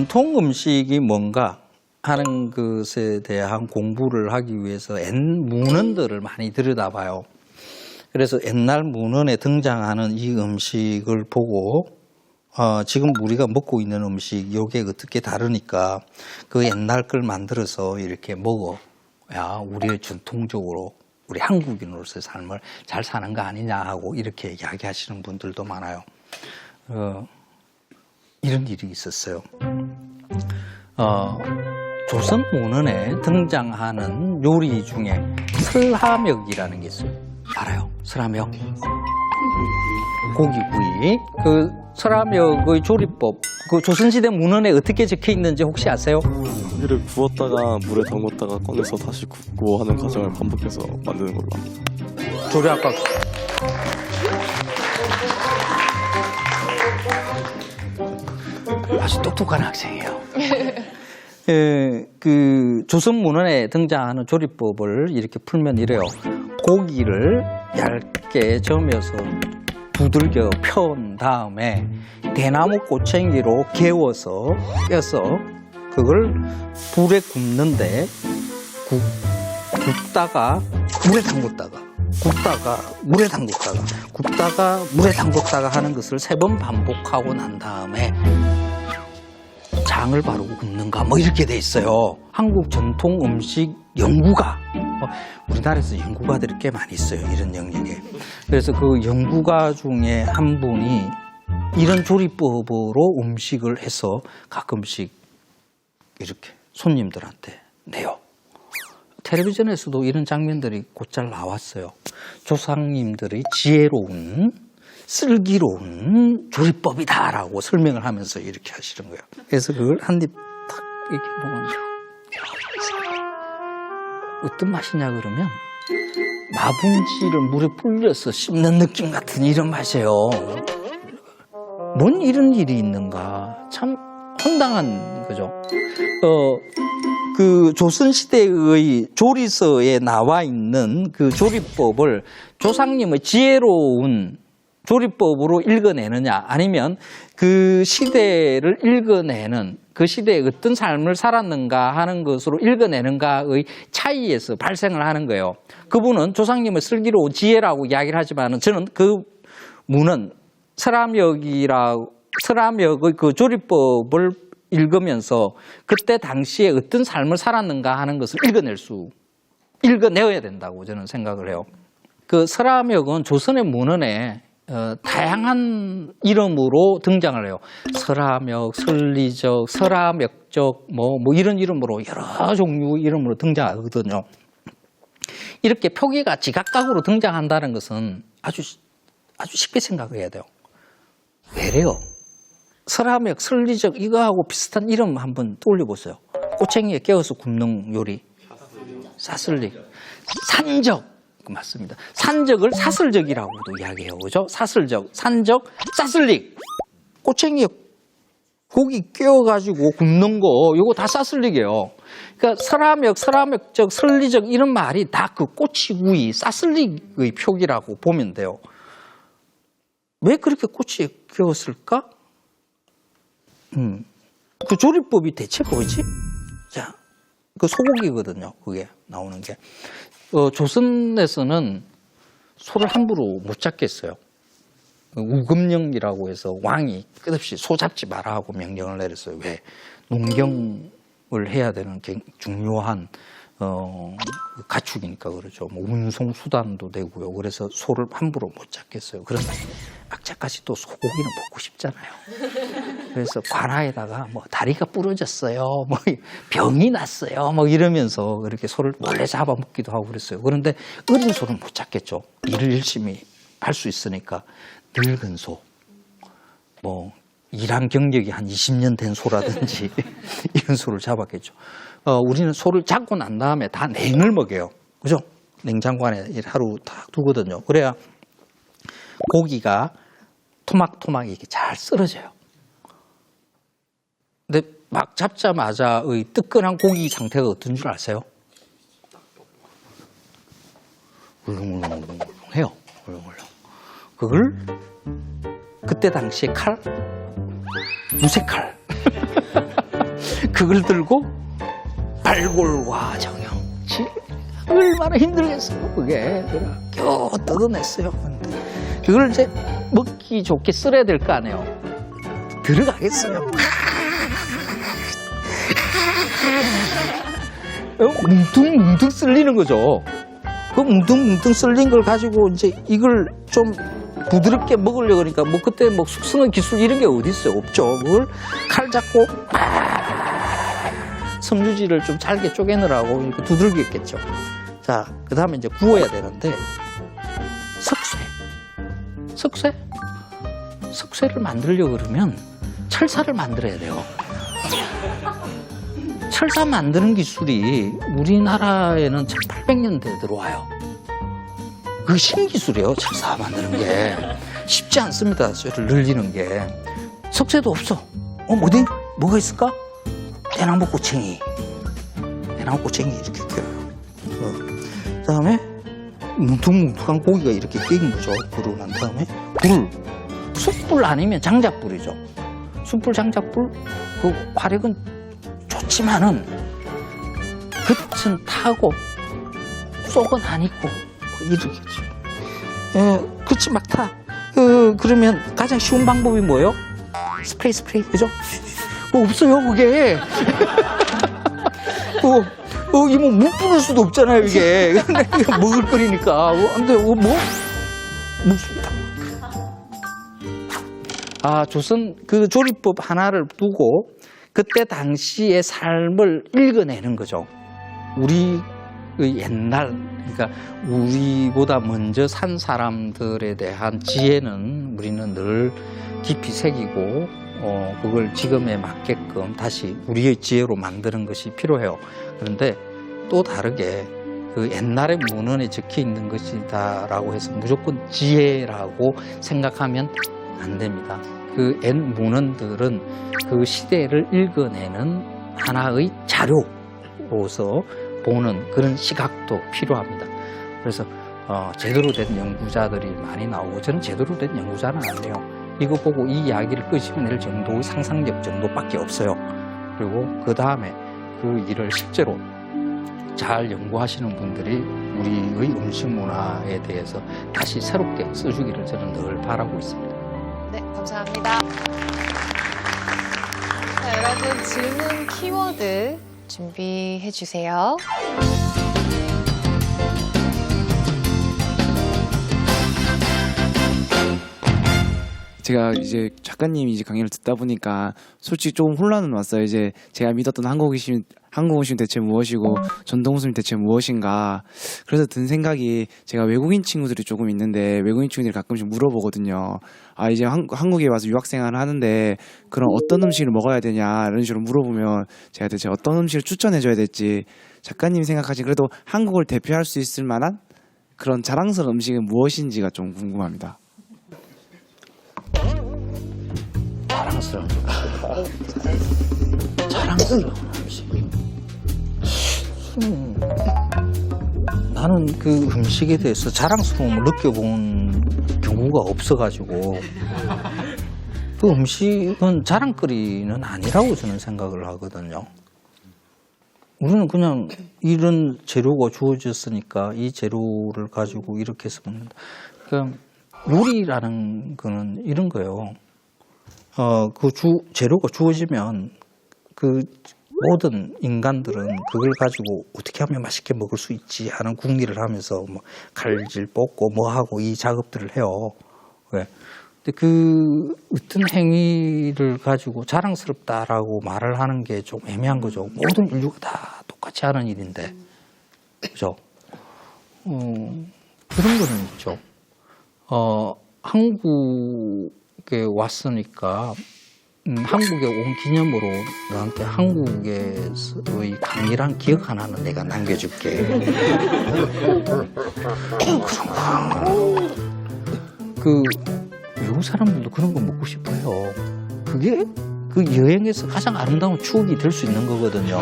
전통 음식이 뭔가 하는 것에 대한 공부를 하기 위해서 문헌들을 많이 들여다봐요. 그래서 옛날 문헌에 등장하는 이 음식을 보고 지금 우리가 먹고 있는 음식 요게 어떻게 다르니까 그 옛날 걸 만들어서 이렇게 먹어야 우리 전통적으로 우리 한국인으로서의 삶을 잘 사는 거 아니냐 하고 이렇게 이야기하시는 분들도 많아요. 이런 일이 있었어요. 조선 문헌에 등장하는 요리 중에 설하멱이라는 게 있어요. 알아요? 설하멱. 고기구이. 그 설하멱의 조리법, 그 조선시대 문헌에 어떻게 적혀 있는지 혹시 아세요? 고기를 구웠다가 물에 담궜다가 꺼내서 다시 굽고 하는 과정을 반복해서 만드는 걸로 합니다. 조리학과. 아주 똑똑한 학생이에요. 그 조선 문헌에 등장하는 조리법을 이렇게 풀면 이래요. 고기를 얇게 저으면서 두들겨 편 다음에 대나무 꼬챙이로 개워서 껴서 그걸 불에 굽는데 굽다가 물에 담궜다가 굽다가 물에 담궜다가 굽다가 물에 담궜다가 하는 것을 3번 반복하고 난 다음에 장을 바르고 굽는가 뭐 이렇게 돼 있어요. 한국 전통 음식 연구가 우리나라에서 연구가들이 꽤 많이 있어요. 이런 영역에. 그래서 그 연구가 중에 한 분이 이런 조리법으로 음식을 해서 가끔씩 이렇게 손님들한테 내요. 텔레비전에서도 이런 장면들이 곧잘 나왔어요. 조상님들이 지혜로운 슬기로운 조리법이다라고 설명을 하면서 이렇게 하시는 거예요. 그래서 그걸 한 입 딱 이렇게 보면 어떤 맛이냐 그러면 마분지를 물에 불려서 씹는 느낌 같은 이런 맛이에요. 뭔 이런 일이 있는가 참 황당한 거죠. 그 조선시대의 조리서에 나와 있는 그 조리법을 조상님의 지혜로운 조리법으로 읽어내느냐 아니면 그 시대를 읽어내는 그 시대에 어떤 삶을 살았는가 하는 것으로 읽어내는가의 차이에서 발생을 하는 거예요. 그분은 조상님의 슬기로운 지혜라고 이야기를 하지만 저는 그 문은 설하멱의 그 조리법을 읽으면서 그때 당시에 어떤 삶을 살았는가 하는 것을 읽어내야 된다고 저는 생각을 해요. 그 설하멱은 조선의 문헌에 다양한 이름으로 등장을 해요. 설하멱, 설리적, 설하멱적 뭐 이런 이름으로 여러 종류 이름으로 등장하거든요. 이렇게 표기가 지각각으로 등장한다는 것은 아주 쉽게 생각을 해야 돼요. 왜래요? 설하멱, 설리적 이거하고 비슷한 이름 한번 떠올려보세요. 꼬챙이에 깨워서 굽는 요리. 사슬릭. 산적. 맞습니다. 산적을 사슬적이라고도 이야기해요. 그죠? 사슬적, 산적, 사슬릭. 꼬챙이에 고기 끼워가지고 굽는 거, 요거 다 사슬릭이에요. 그러니까 설하멱, 설하멱적, 설리적 이런 말이 다 그 꼬치구이, 사슬릭의 표기라고 보면 돼요. 왜 그렇게 꼬치에 끼웠을까? 그 조리법이 대체 뭐지? 자, 그 소고기거든요. 그게 나오는 게. 조선에서는 소를 함부로 못 잡겠어요. 우금령이라고 해서 왕이 끝없이 소 잡지 마라 하고 명령을 내렸어요. 왜? 농경을 해야 되는 중요한 가축이니까 그러죠. 뭐 운송 수단도 되고요. 그래서 소를 함부로 못 잡겠어요. 그런데 악착같이 또 소고기는 먹고 싶잖아요. 그래서 관아에다가 뭐 다리가 부러졌어요. 뭐 병이 났어요. 뭐 이러면서 그렇게 소를 몰래 잡아먹기도 하고 그랬어요. 그런데 어린 소는 못 잡겠죠. 일을 열심히 할 수 있으니까 늙은 소, 뭐 일한 경력이 한 20년 된 소라든지 이런 소를 잡았겠죠. 우리는 소를 잡고 난 다음에 다 냉을 먹여요. 그죠? 냉장고 안에 하루 딱 두거든요. 그래야 고기가 토막토막 이렇게 잘 썰어져요. 근데 막 잡자마자의 뜨끈한 고기 상태가 어떤 줄 아세요? 울렁울렁해요. 울렁울렁. 그걸 그때 당시에 칼, 무쇠칼. 그걸 들고 발골과 정형. 얼마나 힘들겠어요, 그게. 겨우 뜯어냈어요. 근데 그걸 이제 먹기 좋게 썰어야 될 거 아니에요. 들어가겠어요. 뭉퉁뭉퉁 썰리는 거죠. 그 뭉퉁뭉퉁 썰린 걸 가지고 이제 이걸 좀 부드럽게 먹으려고 그러니까 뭐 그때 뭐 숙성의 기술 이런 게 어디 있어요? 없죠. 그걸 칼 잡고 섬유질을 좀 잘게 쪼개느라고 이렇게 두들겼겠죠. 자, 그 다음에 이제 구워야 되는데 석쇠를 만들려고 그러면 철사를 만들어야 돼요. 철사 만드는 기술이 우리나라에는 1800년대에 들어와요. 그 신기술이에요. 철사 만드는 게 쉽지 않습니다. 쇠를 늘리는 게. 석쇠도 없어. 어디 뭐가 있을까? 대나무꽃챙이 이렇게 껴요. 그다음에 뭉퉁뭉퉁한 고기가 이렇게 끼인 거죠. 그러고 난 다음에 숯불 아니면 장작불이죠. 숯불, 장작불. 그 화력은 좋지만은 끝은 타고 속은 안 익고 뭐 이러겠죠. 끝이 막 타. 그러면 가장 쉬운 방법이 뭐예요? 스프레이, 그죠? 없어요, 그게. 이거 못 부를 수도 없잖아요, 이게. 근데 이거 먹을 거리니까. 근데 먹습니다. 조선 그 조리법 하나를 두고 그때 당시의 삶을 읽어내는 거죠. 우리 옛날, 그러니까 우리보다 먼저 산 사람들에 대한 지혜는 우리는 늘 깊이 새기고, 그걸 지금에 맞게끔 다시 우리의 지혜로 만드는 것이 필요해요. 그런데 또 다르게 그 옛날의 문헌에 적혀 있는 것이다라고 해서 무조건 지혜라고 생각하면 안 됩니다. 그 옛 문헌들은 그 시대를 읽어내는 하나의 자료로서 보는 그런 시각도 필요합니다. 그래서 제대로 된 연구자들이 많이 나오고, 저는 제대로 된 연구자는 아니에요. 이거 보고 이 이야기를 끄집어낼 정도의 상상력 정도밖에 없어요. 그리고 그 다음에 그 일을 실제로 잘 연구하시는 분들이 우리의 음식 문화에 대해서 다시 새롭게 써주기를 저는 늘 바라고 있습니다. 네, 감사합니다. 자, 여러분 질문 키워드 준비해 주세요. 제가 이제 작가님이 이제 강의를 듣다 보니까 솔직히 조금 혼란은 왔어요. 이제 제가 믿었던 한국 음식 대체 무엇이고 전통 음식 대체 무엇인가. 그래서 든 생각이, 제가 외국인 친구들이 조금 있는데 외국인 친구들이 가끔씩 물어보거든요. 이제 한국에 와서 유학생활을 하는데 그럼 어떤 음식을 먹어야 되냐 이런 식으로 물어보면 제가 대체 어떤 음식을 추천해줘야 될지, 작가님이 생각하신 그래도 한국을 대표할 수 있을 만한 그런 자랑스러운 음식은 무엇인지가 좀 궁금합니다. 자랑스러운 음식. 나는 그 음식에 대해서 자랑스러움을 느껴본 경우가 없어가지고 그 음식은 자랑거리는 아니라고 저는 생각을 하거든요. 우리는 그냥 이런 재료가 주어졌으니까 이 재료를 가지고 이렇게 해서 먹는다. 그러니까 요리라는 거는 이런 거예요. 재료가 주어지면 그 모든 인간들은 그걸 가지고 어떻게 하면 맛있게 먹을 수 있지 하는 궁리를 하면서 뭐 칼질 뽑고 뭐 하고 이 작업들을 해요. 왜? 근데 그 어떤 행위를 가지고 자랑스럽다라고 말을 하는 게 좀 애매한 거죠. 모든 인류가 다 똑같이 하는 일인데, 그죠? 그런 거는 있죠. 한국에 왔으니까 한국에 온 기념으로 너한테 한국에서의 강의란 기억 하나는 내가 남겨줄게. 그 외국 사람들도 그런 거 먹고 싶어요. 그게 그 여행에서 가장 아름다운 추억이 될 수 있는 거거든요.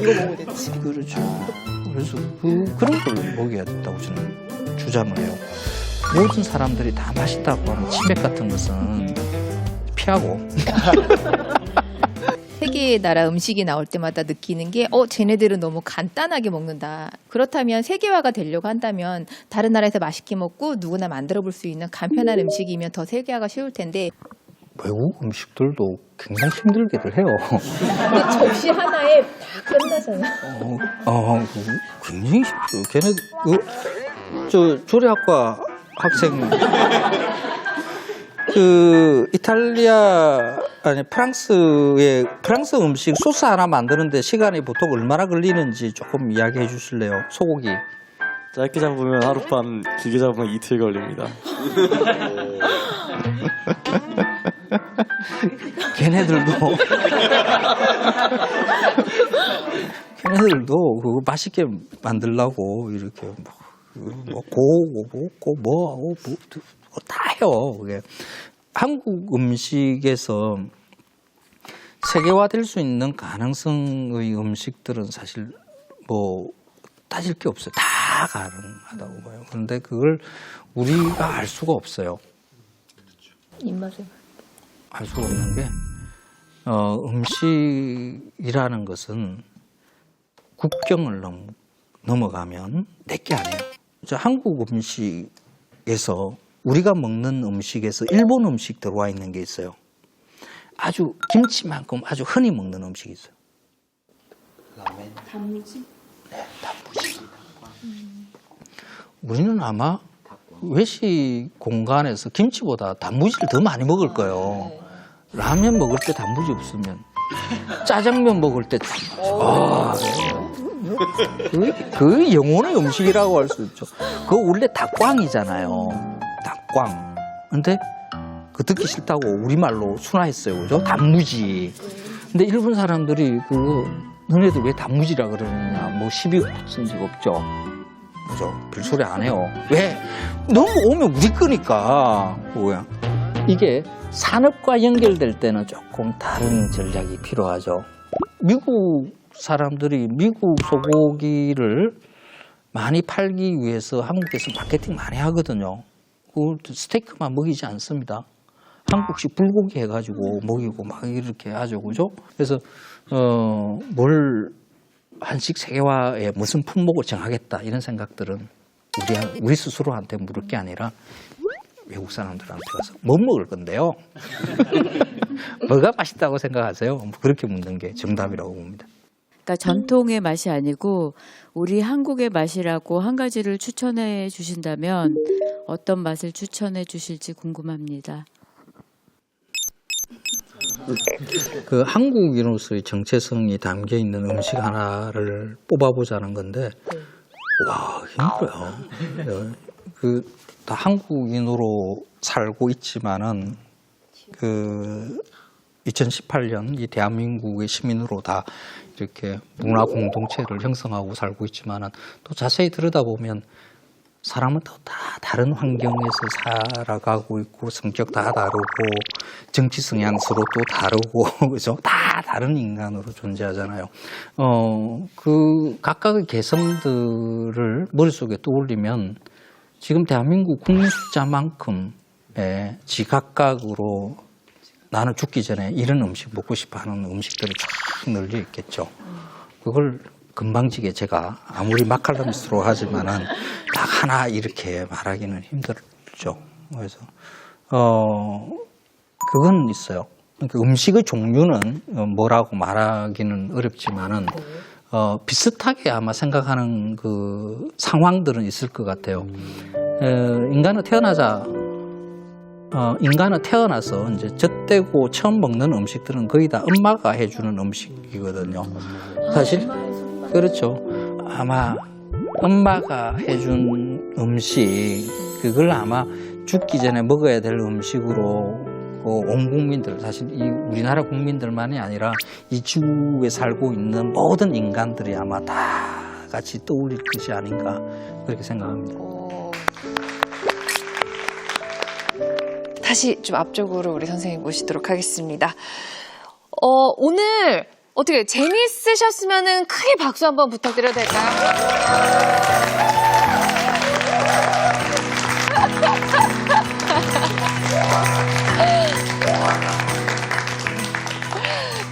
이거 먹어야 되지. 그렇죠. 그래서 그런 걸 먹여야 된다고 저는 주장을 해요. 모든 사람들이 다 맛있다고 하는 치맥 같은 것은 피하고 개의 나라 음식이 나올 때마다 느끼는 게 쟤네들은 너무 간단하게 먹는다. 그렇다면 세계화가 되려고 한다면 다른 나라에서 맛있게 먹고 누구나 만들어 볼 수 있는 간편한 음식이면 더 세계화가 쉬울 텐데 외국 음식들도 굉장히 힘들기를 해요. 근데 접시 하나에 다 끝나잖아. 굉장히 힘들어요. 걔네, 저 조리학과 학생, 프랑스 음식 소스 하나 만드는데 시간이 보통 얼마나 걸리는지 조금 이야기해 주실래요? 소고기. 짧게 잡으면 하룻밤, 길게 잡으면 이틀 걸립니다. 걔네들도 그거 맛있게 만들려고 이렇게 뭐하고 다 해요. 그게 한국 음식에서 세계화될 수 있는 가능성의 음식들은 사실 뭐 따질 게 없어요. 다 가능하다고 봐요. 그런데 그걸 우리가 알 수가 없어요. 입맛에. 알 수가 없는 게 음식이라는 것은 국경을 넘어가면 내게 아니에요. 한국 음식에서 우리가 먹는 음식에서 일본 음식 들어와 있는 게 있어요. 아주 김치만큼 아주 흔히 먹는 음식이 있어요. 라멘. 단무지? 네, 단무지. 우리는 아마 외식 공간에서 김치보다 단무지를 더 많이 먹을 거예요. 라면 먹을 때 단무지 없으면 짜장면 먹을 때 그 영혼의 음식이라고 할 수 있죠. 그거 원래 닭광이잖아요. 닭광. 근데 그 듣기 싫다고 우리말로 순화했어요. 그죠? 단무지. 근데 일본 사람들이 그거 너네들 왜 단무지라 그러느냐 뭐 시비 붙은 적 없죠. 그죠? 별소리 안 해요. 왜? 넘어오면 우리 거니까. 뭐야. 이게 산업과 연결될 때는 조금 다른 전략이 필요하죠. 미국 사람들이 미국 소고기를 많이 팔기 위해서 한국에서 마케팅 많이 하거든요. 스테이크만 먹이지 않습니다. 한국식 불고기 해가지고 먹이고 막 이렇게 하죠. 그죠? 그래서, 한식 세계화에 무슨 품목을 정하겠다 이런 생각들은 우리 스스로한테 물을 게 아니라 외국 사람들한테 가서 뭐 먹을 건데요? 뭐가 맛있다고 생각하세요? 그렇게 묻는 게 정답이라고 봅니다. 그러니까 전통의 맛이 아니고 우리 한국의 맛이라고 한 가지를 추천해 주신다면 어떤 맛을 추천해 주실지 궁금합니다. 그 한국인으로서의 정체성이 담겨 있는 음식 하나를 뽑아보자는 건데, 와, 힘들어요. 다 한국인으로 살고 있지만은, 2018년 이 대한민국의 시민으로 다 이렇게 문화 공동체를 형성하고 살고 있지만은 또 자세히 들여다보면 사람은 또 다 다른 환경에서 살아가고 있고 성격 다 다르고 정치 성향수로 또 다르고 그죠? 다 다른 인간으로 존재하잖아요. 그 각각의 개성들을 머릿속에 떠올리면 지금 대한민국 국민 숫자만큼의 지각각으로 나는 죽기 전에 이런 음식 먹고 싶어 하는 음식들이 쫙 널려 있겠죠. 그걸 금방지게 제가 아무리 마칼럼스로 하지만은 딱 하나 이렇게 말하기는 힘들죠. 그래서 그건 있어요. 그러니까 음식의 종류는 뭐라고 말하기는 어렵지만은 비슷하게 아마 생각하는 그 상황들은 있을 것 같아요. 인간은 태어나서 이제 젖대고 처음 먹는 음식들은 거의 다 엄마가 해주는 음식이거든요. 사실 그렇죠. 아마 엄마가 해준 음식 그걸 아마 죽기 전에 먹어야 될 음식으로 온 국민들 사실 이 우리나라 국민들만이 아니라 이 지구에 살고 있는 모든 인간들이 아마 다 같이 떠올릴 것이 아닌가 그렇게 생각합니다. 다시 좀 앞쪽으로 우리 선생님 모시도록 하겠습니다. 오늘 어떻게 재미있으셨으면 크게 박수 한번 부탁드려도 될까요?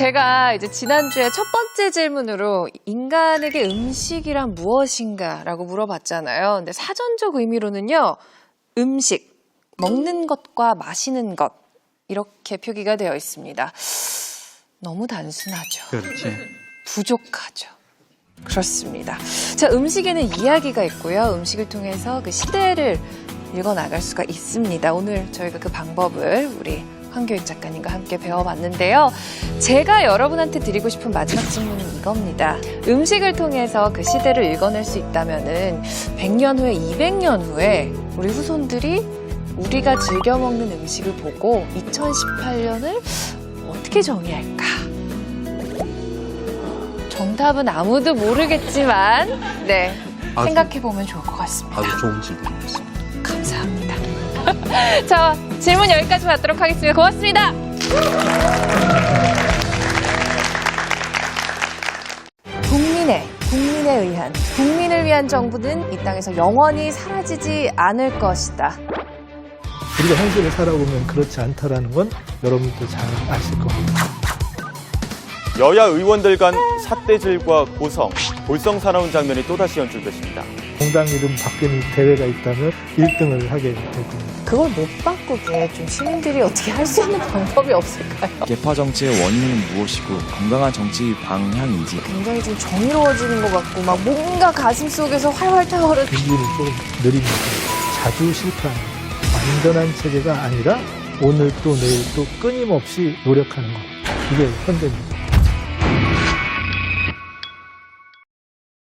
제가 이제 지난주에 첫 번째 질문으로 인간에게 음식이란 무엇인가라고 물어봤잖아요. 근데 사전적 의미로는요, 음식, 먹는 것과 마시는 것, 이렇게 표기가 되어 있습니다. 너무 단순하죠. 그렇지. 부족하죠. 그렇습니다. 자, 음식에는 이야기가 있고요. 음식을 통해서 그 시대를 읽어나갈 수가 있습니다. 오늘 저희가 그 방법을 우리 황교익 작가님과 함께 배워봤는데요. 제가 여러분한테 드리고 싶은 마지막 질문은 이겁니다. 음식을 통해서 그 시대를 읽어낼 수 있다면은 100년 후에, 200년 후에 우리 후손들이 우리가 즐겨 먹는 음식을 보고 2018년을 어떻게 정의할까? 정답은 아무도 모르겠지만, 네, 생각해보면 좋을 것 같습니다. 아주 좋은 질문이었습니다. 감사합니다. 자, 질문 여기까지 받도록 하겠습니다. 고맙습니다. 국민에 의한, 국민을 위한 정부는 이 땅에서 영원히 사라지지 않을 것이다. 우리가 현실을 살아보면 그렇지 않다라는 건 여러분도 잘 아실 겁니다. 여야 의원들 간 삿대질과 고성, 볼썽사나운 장면이 또다시 연출됐습니다. 공당 이름 바뀌는 대회가 있다면 1등을 하게 될 겁니다. 그걸 못 바꾸게 좀 시민들이 어떻게 할 수 있는 방법이 없을까요? 개파 정치의 원인은 무엇이고 건강한 정치 방향인지 굉장히 좀 정의로워지는 것 같고 막 뭔가 가슴 속에서 활활 타오르는 준비는 조금 느립니다. 자주 실패하는 완전한 체제가 아니라 오늘 또 내일 또 끊임없이 노력하는 것. 이게 현대입니다.